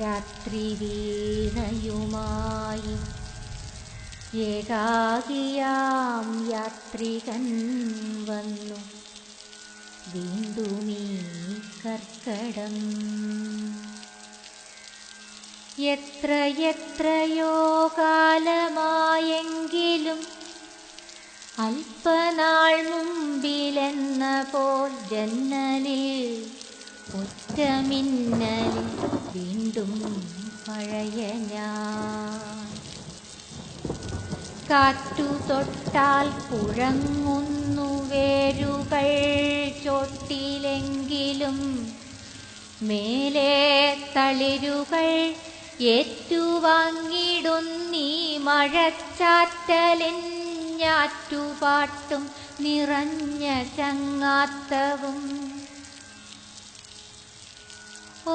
രാത്രി വീണയുമായി ഏകാകിയാം യാത്രികൻ വന്നു വീണ്ടുമീ കർക്കടം. എത്രയോ കാലമായെങ്കിലും അല്പനാൾ മുമ്പിലെന്ന പോൽ ജന്നലിൽ ഒറ്റമിന്നലിൽ വീണ്ടും പഴയ ഞാൻ. കാറ്റു തൊട്ടാൽ കുഴങ്ങുന്നു വേരുകൾ ചോട്ടിലെങ്കിലും മേലെ തളിരുകൾ ഏറ്റുവാങ്ങിടുന്നീ മഴച്ചാറ്റലിൻ ഞാറ്റുപാട്ടും നിറഞ്ഞ ചങ്ങാത്തവും.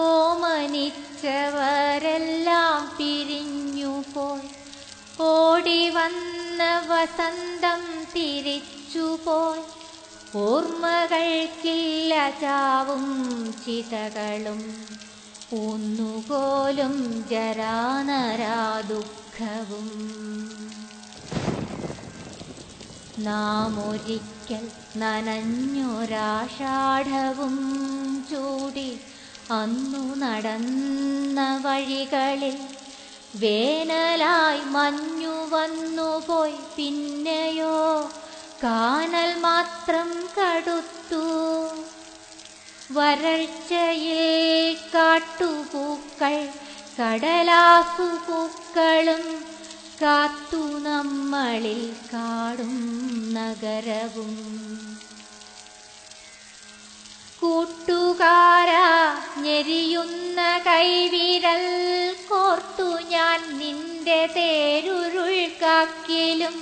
ഓമനിച്ചവരെല്ലാം പിരിഞ്ഞുപോയി ഓടിവന്ന വസന്തം തിരിച്ചുപോയി. ഓർമ്മകൾക്കില്ല ചാവും ചിതകളും ഒന്നുപോലും ജരാനരാ ദുഃഖവും. നാം ഒരിക്കൽ നനഞ്ഞൊരാഷാഢവും ചൂടി അന്നു നടന്ന വഴികളിൽ വേനലായി മഞ്ഞു വന്നുപോയി. പിന്നെയോ കാനൽ മാത്രം കടുത്തു. വരൾച്ചയിൽ കാട്ടുപൂക്കൾ കടലാസുപൂക്കളും കാത്തു നമ്മളിൽ കാടും നഗരവും. കൂട്ടുകാരാ ഞെരിയുന്ന കൈവിരൽ കോർത്തു ഞാൻ നിന്റെ തേരുരുൾ കാക്കിലും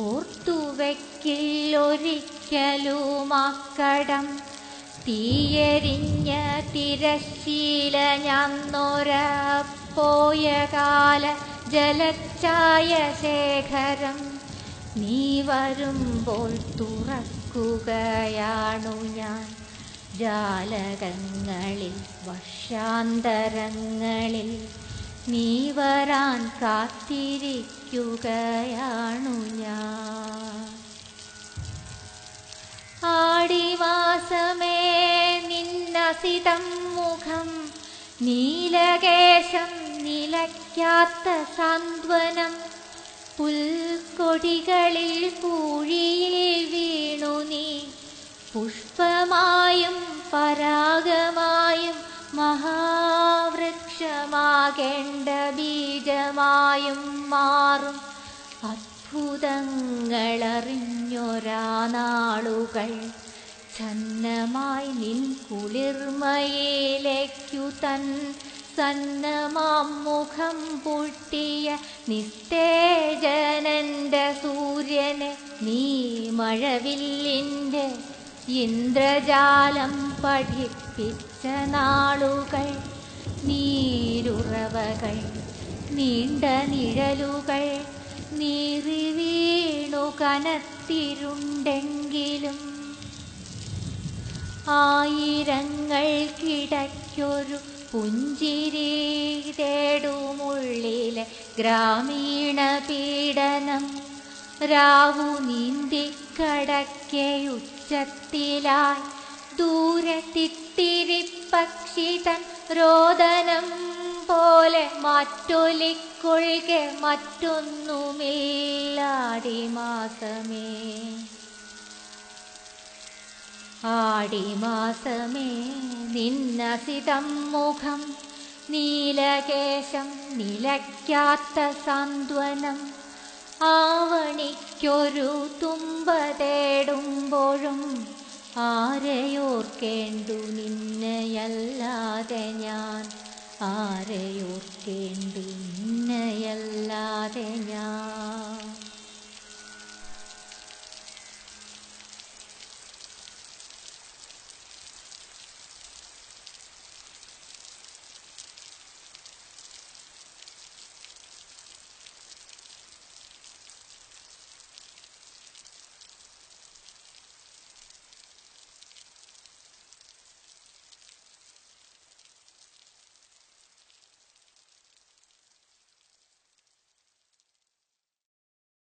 ഓർത്തുവെക്കില്ലൊരിക്കലുമാക്കടം. തീയെരിഞ്ഞ തിരശ്ശീല ഞാൻ പോയ കാല ജലച്ചായ ശേഖരം. നീ വരുമ്പോൾ തുറക്കുകയാണു ഞാൻ ജാലകങ്ങളിൽ വർഷാന്തരങ്ങളിൽ. നീ വരാൻ കാത്തിരിക്കുകയാണു ഞാൻ. ആടിമാസമേ നിന്നസിതം മുഖം നീലകേശം നിലയ്ക്കാത്ത സാന്ത്വനം. പുൽക്കൊടികളിൽ പൂഴിയിൽ വീണു നീ പുഷ്പമായും പരാഗമായും മഹാവൃക്ഷമാകേണ്ട ബീജമായും മാറും. അത്ഭുതങ്ങളറിഞ്ഞൊരാ നാളുകൾ ഛന്നമായി നിൻ കുളിർമയിലേക്കു തൻ സന്നമാം മുഖം പൂട്ടിയ നിസ്തേജനന്റെ സൂര്യനെ നീ മഴവില്ലിൻ്റെ ഇന്ദ്രജാലം പഠിപ്പിച്ച നാളുകൾ. നീരുറവകൾ നീണ്ട നിഴലുകൾ നീറി വീണു കനത്തിരുണ്ടെങ്കിലും ആയിരങ്ങൾക്കിടയ്ക്കൊരു പുഞ്ചിരി തേടുമുള്ളിലെ ഗ്രാമീണ പീഡനം. രാവു നീന്തിക്കടക്കയുച്ചത്തിലായി ദൂരെ തിത്തിരിപ്പക്ഷി തൻ രോദനം പോലെ മാറ്റൊലിക്കൊള്ളുക മറ്റൊന്നുമില്ലാടിമാസമേ. ആടിമാസമേ നിന്നസിതം മുഖം നീലകേശം നിലയ്ക്കാത്ത സാന്ത്വനം. ആവണിക്കൊരു തുമ്പ തേടുമ്പോഴും ആരെയോർക്കേണ്ടു നിന്നെയല്ലാതെ ഞാൻ ആരെയോർക്കേണ്ടു നിന്നെ.